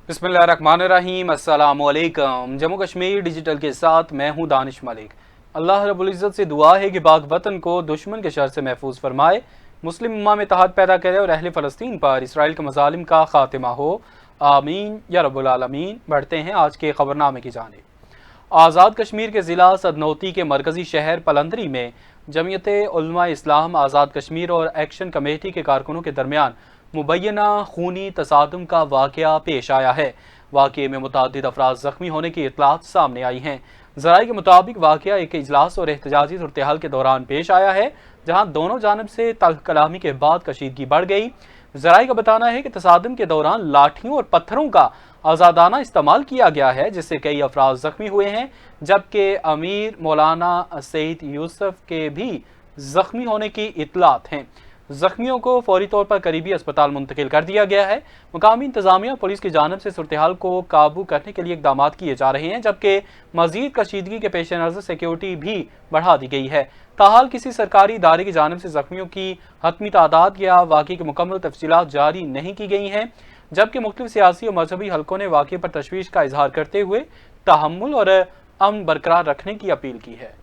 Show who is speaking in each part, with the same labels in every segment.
Speaker 1: बिस्मिल्लाहिर्रहमानिर्रहीम। अस्सलामुअलैकुम। जम्मू कश्मीर डिजिटल के साथ मैं हूं दानिश मलिक। अल्लाह रब्बुल इज़्ज़त से दुआ है कि पाक वतन को दुश्मन के शर से महफूज फरमाए, मुस्लिम उम्मा में इत्तेहाद पैदा करे और अहले फ़लस्तीन पर इसराइल के मज़ालिम का खातिमा हो। आमीन या रब्बुल आलमीन। बढ़ते हैं आज के खबरनामे की जानिब। आज़ाद कश्मीर के ज़िला सदनौती के मरकज़ी शहर पलंदरी में जमीयत उलमा इस्लाम आज़ाद कश्मीर और एक्शन कमेटी के कारकुनों के दरमियान मुबैना खूनी तसादम का वाक़या पेश आया है। वाक़े में मुतअद्दिद अफराद ज़ख्मी होने की इत्तलात सामने आई हैं। ज़राए के मुताबिक वाक़या एक इजलास और एहतजाजी सूरत-ए-हाल के दौरान पेश आया है, जहाँ दोनों जानब से तल्ख़ कलामी के बाद कशीदगी बढ़ गई। ज़राए का बताना है कि तसादम के दौरान लाठियों और पत्थरों का आज़ादाना इस्तेमाल किया गया है, जिससे कई अफराद ज़ख्मी हुए हैं, जबकि अमीर मौलाना सईद यूसुफ के भी ज़ख्मी होने की इत्तलात हैं। जख्मियों को फौरी तौर पर करीबी अस्पताल मुंतकिल कर दिया गया है। मुकामी इंतजामिया पुलिस की जानब से सूरत-ए-हाल को काबू करने के लिए इकदाम किए जा रहे हैं, जबकि मजीद कशीदगी के पेश नज़र सिक्योरिटी भी बढ़ा दी गई है। ताहाल किसी सरकारी इदारे की जानब से जख्मियों की हतमी तादाद या वाक़े की मुकम्मल तफसीलात जारी नहीं की गई हैं, जबकि मुख्तलिफ सियासी और मजहबी हलकों ने वाक़े पर तशवीश का इजहार करते हुए तहम्मुल और अमन बरकरार रखने की अपील की है।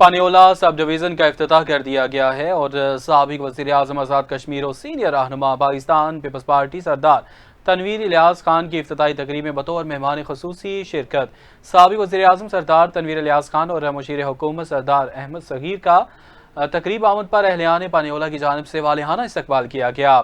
Speaker 1: पानियोला सब डिवीज़न का इफ्तिताह कर दिया गया है और साबिक वज़ीर आज़म आज़ाद कश्मीर और सीनियर रहनुमा पाकिस्तान पीपल्स पार्टी सरदार तनवीर इलियास खान की इफ्तिताही तकरीब में बतौर मेहमान खुसूसी शिरकत साबिक वज़ीर आज़म सरदार तनवीर इलियास खान और मुशीर हुकूमत सरदार अहमद सगीर का तकरीब आमद पर अहलियान पानियोला की जानिब से वालिहाना इस्तकबाल किया गया।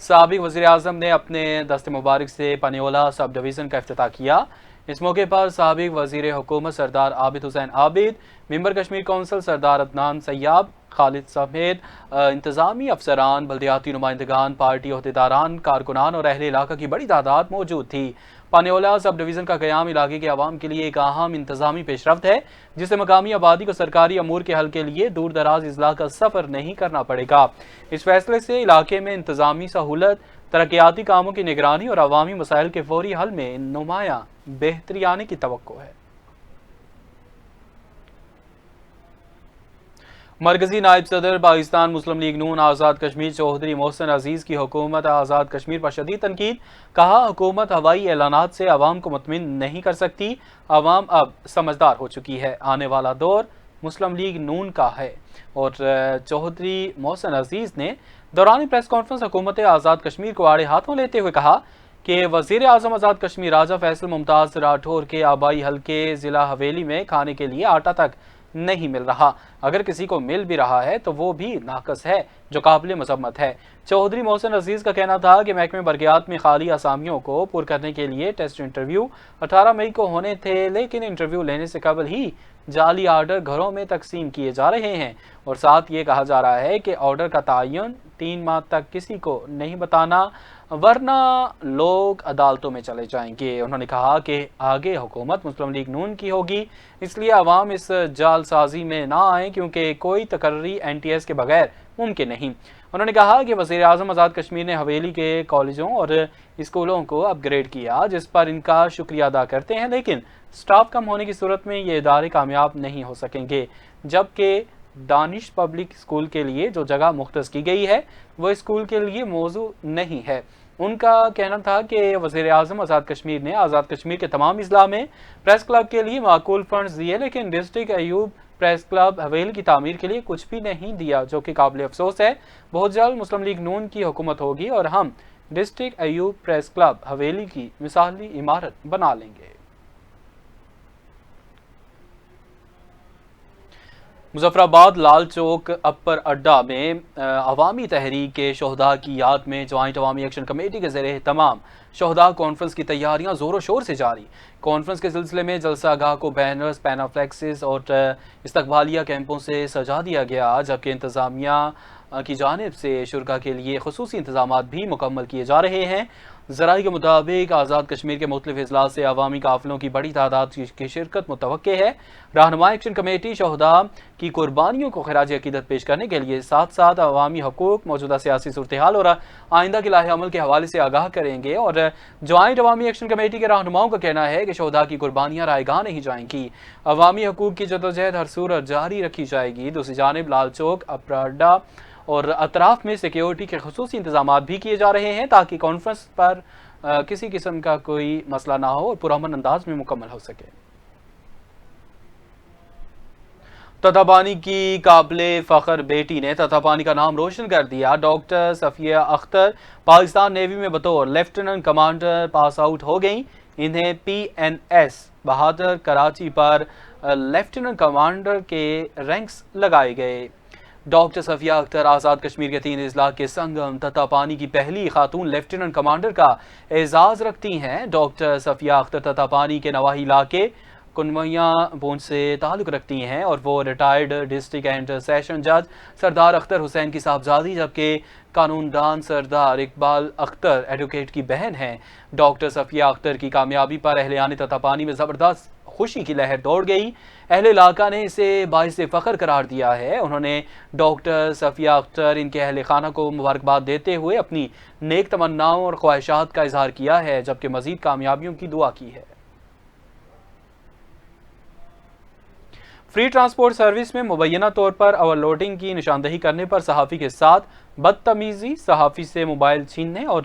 Speaker 1: साबिक वज़ीर आज़म ने अपने दस्ते मुबारक से पानियोला सब डिवीज़न का इफ्तिताह किया। इस मौके पर साबिक वज़ीर हुकूमत सरदार आबिद हुसैन आबिद, मेंबर कश्मीर कौंसिल सरदार अदनान सैयाब, खालिद समेत इंतजामी अफसरान, बल्दियाती नुमाइंदगान, पार्टी अहदेदारान, कारकुनान और अहले इलाका की बड़ी तादाद मौजूद थी। पानियोला सब डिवीज़न का क़याम इलाके के अवाम के लिए एक अहम इंतजामी पेशरफ्त है, जिससे मकामी आबादी को सरकारी अमूर के हल के लिए दूर दराज अजला का सफ़र नहीं करना पड़ेगा। इस फैसले से इलाके में इंतजामी सहूलत, तरक्याती कामों की निगरानी और अवामी मसाइल के फौरी हल में नुमाया बेहतरी आने की तवक्को है। मरकजी नायब सदर पाकिस्तान मुस्लिम लीग नून आज़ाद कश्मीर चौधरी मोहसिन अजीज़ की हुकूमत आज़ाद कश्मीर पर शदीद तनकीद। कहा, हुकूमत हवाई ऐलानात से अवाम को मुतमिन नहीं कर सकती, अवाम अब समझदार हो चुकी है, आने वाला दौर मुस्लिम लीग नून का है। और चौधरी मोहसिन अजीज़ ने दौरान प्रेस कॉन्फ्रेंस हुकूमत आज़ाद कश्मीर को आड़े हाथों लेते हुए कहा कि वज़ीर आज़म आज़ाद कश्मीर राजा फैसल मुमताज़ राठौर के आबाई हल्के ज़िला हवेली में खाने के लिए आटा तक नहीं मिल रहा, अगर किसी को मिल भी रहा है तो वो भी नाकस है, जो काबिल मजम्मत है। चौधरी मोहसिन अजीज़ का कहना था कि महकमे बरक़ियात में खाली आसामियों को पुर करने के लिए टेस्ट इंटरव्यू 18 मई को होने थे, लेकिन इंटरव्यू लेने से कबल ही जाली आर्डर घरों में तकसीम किए जा रहे हैं और साथ ये कहा जा रहा है कि ऑर्डर का तयन 3 माह तक किसी को नहीं बताना, वरना लोग अदालतों में चले जाएंगे। उन्होंने कहा कि आगे हुकूमत मुस्लिम लीग नून की होगी, इसलिए अवाम इस जालसाजी में ना आए, क्योंकि कोई तकर्री NTS के बगैर मुमकिन नहीं। उन्होंने कहा कि वज़ीर आज़म आज़ाद कश्मीर ने हवेली के कॉलेजों और स्कूलों को अपग्रेड किया, जिस पर इनका शुक्रिया अदा करते हैं, लेकिन स्टाफ कम होने की सूरत में ये इदारे कामयाब नहीं हो सकेंगे। जबकि दानिश पब्लिक स्कूल के लिए जो जगह मुख्तस की गई है वो स्कूल के लिए मौजू नहीं है। उनका कहना था कि वज़ीर आज़म आज़ाद कश्मीर ने आज़ाद कश्मीर के तमाम अजला में प्रेस क्लब के लिए माकूल फंड्स दिए, लेकिन डिस्ट्रिक्ट अयूब प्रेस क्लब हवेली की तामीर के लिए कुछ भी नहीं दिया, जो कि काबिल अफसोस है। बहुत जल्द मुस्लिम लीग नून की हुकूमत होगी और हम डिस्ट्रिक्ट अयूब प्रेस क्लब हवेली की मिसाली इमारत बना लेंगे। मुजफ्फराबाद लाल चौक अपर अड्डा में अवामी तहरीक के शोहदा की याद में ज्वाइंट अवामी एक्शन कमेटी के ज़रिए तमाम शोहदा कॉन्फ्रेंस की तैयारियां ज़ोरों शोर से जारी। कॉन्फ्रेंस के सिलसिले में जलसा गाह को बैनर्स, पैनाफ्लेक्सेस और इस्तकबालिया कैंपों से सजा दिया गया, जबकि इंतज़ामिया की जानिब से शुरका के लिए खुसूसी इंतजाम भी मुकम्मल किए जा रहे हैं। ज़राए के मुताबिक आज़ाद कश्मीर के मुख्तलिफ इजलास से अवामी काफिलों की बड़ी तादाद की शिरकत मुतवक्के है। रहनुमा एक्शन कमेटी शोहदा की कुर्बानियों को खराज अकीदत पेश करने के लिए साथ साथ अवामी हकूक, मौजूदा सियासी सूरत हाल और आइंदा के लाहे अमल के हवाले से आगाह करेंगे। और ज्वाइंट अवामी एक्शन कमेटी के रहनुमाओं का कहना है कि शोहदा की कुर्बानियाँ रायगाह नहीं जाएंगी, अवामी हकूक की जदोजहद हर सूरत जारी रखी जाएगी। दूसरी जानिब लाल चौक, अपर अड्डा اور اطراف میں سیکیورٹی کے خصوصی انتظامات بھی کیے جا رہے ہیں تاکہ کانفرنس پر کسی قسم کا کوئی مسئلہ نہ ہو اور پرامن انداز میں مکمل ہو سکے۔ تطابانی کی قابل فخر بیٹی نے تطابانی کا نام روشن کر دیا۔ ڈاکٹر صفیہ اختر پاکستان نیوی میں بطور لیفٹیننٹ کمانڈر پاس آؤٹ ہو گئیں۔ انہیں پی این ایس بہادر کراچی پر لیفٹیننٹ کمانڈر کے رینکس لگائے گئے۔ ڈاکٹر صفیہ اختر آزاد کشمیر کے 3 اضلاع کے سنگم تطابانی کی پہلی خاتون لیفٹیننٹ کمانڈر کا اعزاز رکھتی ہیں۔ ڈاکٹر صفیہ اختر تطابانی کے نواحی علاقے کنویاں پونچھ سے تعلق رکھتی ہیں اور وہ ریٹائرڈ ڈسٹرکٹ اینڈ سیشن جج سردار اختر حسین کی صاحبزادی جبکہ قانون دان سردار اقبال اختر ایڈوکیٹ کی بہن ہیں۔ ڈاکٹر صفیہ اختر کی کامیابی پر اہلیان تطابانی میں زبردست خوشی کی لہر دوڑ گئی۔ اہل علاقہ نے اسے باعث فخر قرار دیا ہے۔ انہوں نے ڈاکٹر صفیہ اختر ان کے اہل خانہ کو مبارکباد دیتے ہوئے اپنی نیک تمناؤں اور خواہشات کا اظہار کیا ہے جبکہ مزید کامیابیوں کی دعا کی ہے۔ فری ٹرانسپورٹ سروس میں مبینہ طور پر اوور لوڈنگ کی نشاندہی کرنے پر صحافی کے ساتھ بدتمیزی، صحافی سے موبائل چھیننے اور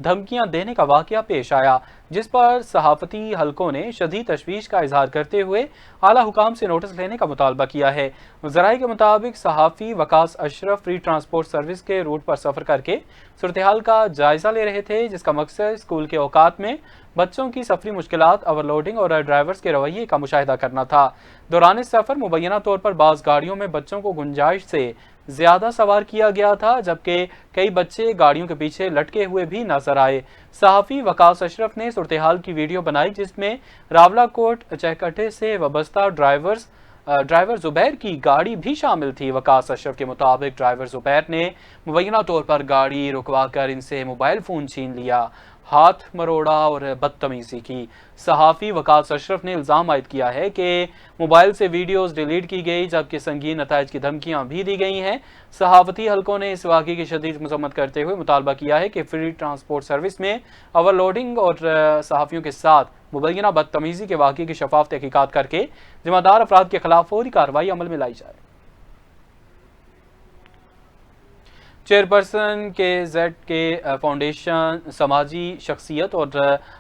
Speaker 1: دھمکیاں دینے کا واقعہ پیش آیا، جس پر صحافتی حلقوں نے شدید تشویش کا اظہار کرتے ہوئے اعلیٰ حکام سے نوٹس لینے کا مطالبہ کیا ہے۔ ذرائع کے مطابق صحافی وقاص اشرف فری ٹرانسپورٹ سروس کے روٹ پر سفر کر کے صورتحال کا جائزہ لے رہے تھے، جس کا مقصد اسکول کے اوقات میں بچوں کی سفری مشکلات، اوور لوڈنگ اور ڈرائیورز کے رویے کا مشاہدہ کرنا تھا۔ دوران سفر مبینہ طور پر بعض گاڑیوں میں بچوں کو گنجائش سے زیادہ سوار کیا گیا تھا جبکہ کئی بچے گاڑیوں کے پیچھے لٹکے ہوئے بھی نظر آئے۔ صحافی وقاص اشرف نے صورتحال کی ویڈیو بنائی جس میں راولہ کوٹ چہکٹے سے وابستہ ڈرائیور زبیر کی گاڑی بھی شامل تھی۔ وقاص اشرف کے مطابق ڈرائیور زبیر نے مبینہ طور پر گاڑی رکوا کر ان سے موبائل فون چھین لیا، ہاتھ مروڑا اور بدتمیزی کی۔ صحافی وقاص اشرف نے الزام عائد کیا ہے کہ موبائل سے ویڈیوز ڈیلیٹ کی گئی جبکہ سنگین نتائج کی دھمکیاں بھی دی گئی ہیں۔ صحافتی حلقوں نے اس واقعے کی شدید مذمت کرتے ہوئے مطالبہ کیا ہے کہ فری ٹرانسپورٹ سروس میں اوور لوڈنگ اور صحافیوں کے ساتھ مبینہ بدتمیزی کے واقعے کی شفاف تحقیقات کر کے ذمہ دار افراد کے خلاف فوری کارروائی عمل میں لائی جائے۔ چیئرپرسن کے زیڈ کے فاؤنڈیشن سماجی شخصیت اور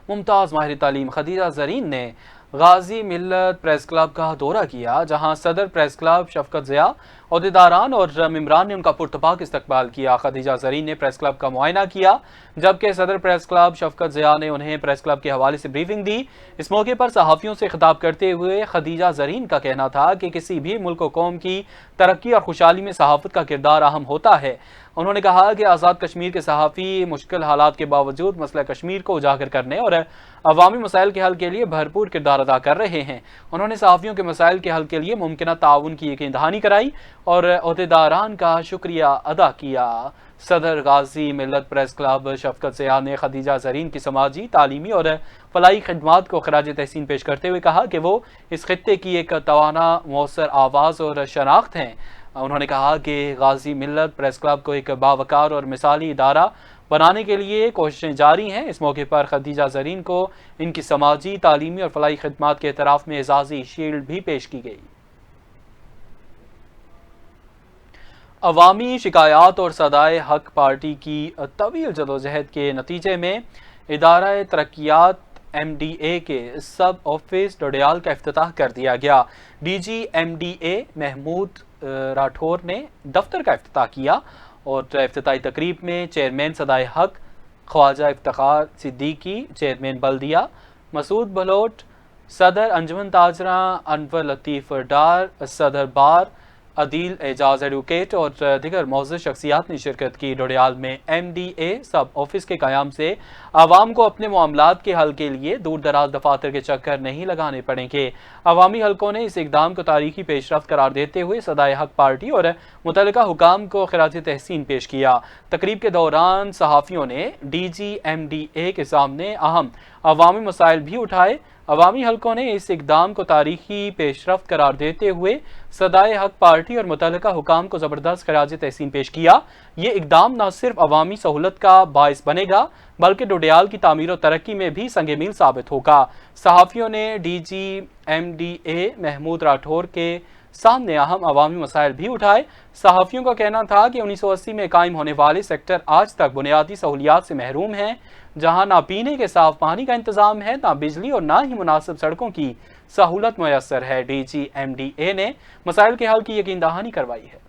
Speaker 1: ممتاز ماہر تعلیم خدیجہ زرین نے غازی ملت پریس کلب کا دورہ کیا، جہاں صدر پریس کلب شفقت ضیاء، عہدیداران اور ممبران نے ان کا پرتپاک استقبال کیا۔ خدیجہ زرین نے پریس کلب کا معائنہ کیا جبکہ صدر پریس کلب شفقت ضیاء نے انہیں پریس کلب کے حوالے سے بریفنگ دی۔ اس موقع پر صحافیوں سے خطاب کرتے ہوئے خدیجہ زرین کا کہنا تھا کہ کسی بھی ملک و قوم کی ترقی اور خوشحالی میں صحافت کا کردار اہم ہوتا ہے۔ انہوں نے کہا کہ آزاد کشمیر کے صحافی مشکل حالات کے باوجود مسئلہ کشمیر کو اجاگر کرنے اور عوامی مسائل کے حل کے لیے بھرپور کردار ادا کر رہے ہیں۔ انہوں نے صحافیوں کے مسائل کے حل کے لیے ممکنہ تعاون کی یقین دہانی کرائی اور عہدیداران کا شکریہ ادا کیا۔ صدر غازی ملت پریس کلب شفقت ضیاء نے خدیجہ زرین کی سماجی، تعلیمی اور فلاحی خدمات کو خراج تحسین پیش کرتے ہوئے کہا کہ وہ اس خطے کی ایک توانا، مؤثر آواز اور شناخت ہیں۔ انہوں نے کہا کہ غازی ملت پریس کلب کو ایک باوقار اور مثالی ادارہ بنانے کے لیے کوششیں جاری ہیں۔ اس موقع پر خدیجہ زرین کو ان کی سماجی، تعلیمی اور فلاحی خدمات کے اعتراف میں اعزازی شیلڈ بھی پیش کی گئی۔ عوامی شکایات اور صدائے حق پارٹی کی طویل جدوجہد کے نتیجے میں ادارہ ترقیات ایم ڈی اے کے سب آفس ڈوڈیال کا افتتاح کر دیا گیا۔ D G M D A Mahmood Rathore نے دفتر کا افتتاح کیا اور افتتاحی تقریب میں چیئرمین صدائے حق خواجہ افتخار صدیقی، چیئرمین بلدیہ مسعود بلوٹ، صدر انجمن تاجراں انور لطیف ڈار، صدر بار عدیل اعجاز ایڈوکیٹ اور دیگر معزز شخصیات نے شرکت کی۔ ڈوڈیال میں M D A sub office کے قیام سے عوام کو اپنے معاملات کے حل کے لیے دور دراز دفاتر کے چکر نہیں لگانے پڑیں گے۔ عوامی حلقوں نے اس اقدام کو تاریخی پیش رفت قرار دیتے ہوئے صدائے حق پارٹی اور متعلقہ حکام کو خراج تحسین پیش کیا۔ تقریب کے دوران صحافیوں نے D G M D A کے سامنے اہم عوامی مسائل بھی اٹھائے۔ عوامی حلقوں نے اس اقدام کو تاریخی پیش رفت قرار دیتے ہوئے صدائے حق پارٹی اور متعلقہ حکام کو زبردست خراج تحسین پیش کیا۔ یہ اقدام نہ صرف عوامی سہولت کا باعث بنے گا بلکہ ڈوڈیال کی تعمیر و ترقی میں بھی سنگ میل ثابت ہوگا۔ صحافیوں نے D G M D A Mahmood Rathore کے सामने अहम अवामी मसाइल भी उठाए। सहाफ़ियों का कहना था कि 1980 में कायम होने वाले सेक्टर आज तक बुनियादी सहूलियात से महरूम हैं, जहां ना पीने के साफ पानी का इंतजाम है, ना बिजली और ना ही मुनासिब सड़कों की सहूलत मुयस्सर है। DGMDA ने मसाइल के हल की यकीन दहानी करवाई है।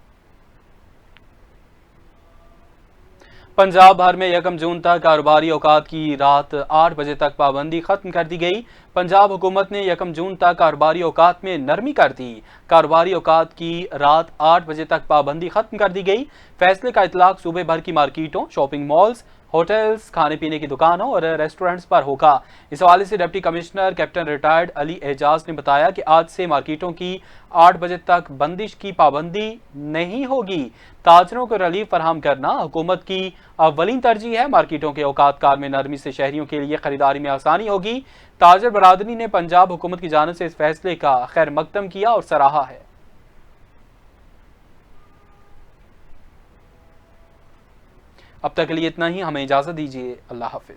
Speaker 1: पंजाब भर में 1 जून तक कारोबारी औकात की रात 8 बजे तक पाबंदी खत्म कर दी गई। पंजाब हुकूमत ने 1 जून तक कारोबारी औकात में नरमी कर दी। कारोबारी औकात की रात 8 बजे तक पाबंदी खत्म कर दी गई। फैसले का इतलाक सूबे भर की मार्केटों, शॉपिंग मॉल्स, होटल्स, खाने पीने की दुकानों और रेस्टोरेंट्स पर होगा। इस हवाले से deputy commissioner captain retired Ali Ejaz ने बताया कि आज से मार्केटों की 8 बजे तक बंदिश की पाबंदी नहीं होगी। ताजरों को रिलीफ फराहम करना हुकूमत की अव्वलीन तरजीह है। मार्केटों के औकात कार में नरमी से शहरियों के लिए खरीदारी में आसानी होगी। ताजर बरादरी ने पंजाब हुकूमत की जानिब से इस फैसले का खैर मकदम किया और सराहा है। अब तक के लिए इतना ही, हमें इजाजत दीजिए। अल्लाह हाफिज।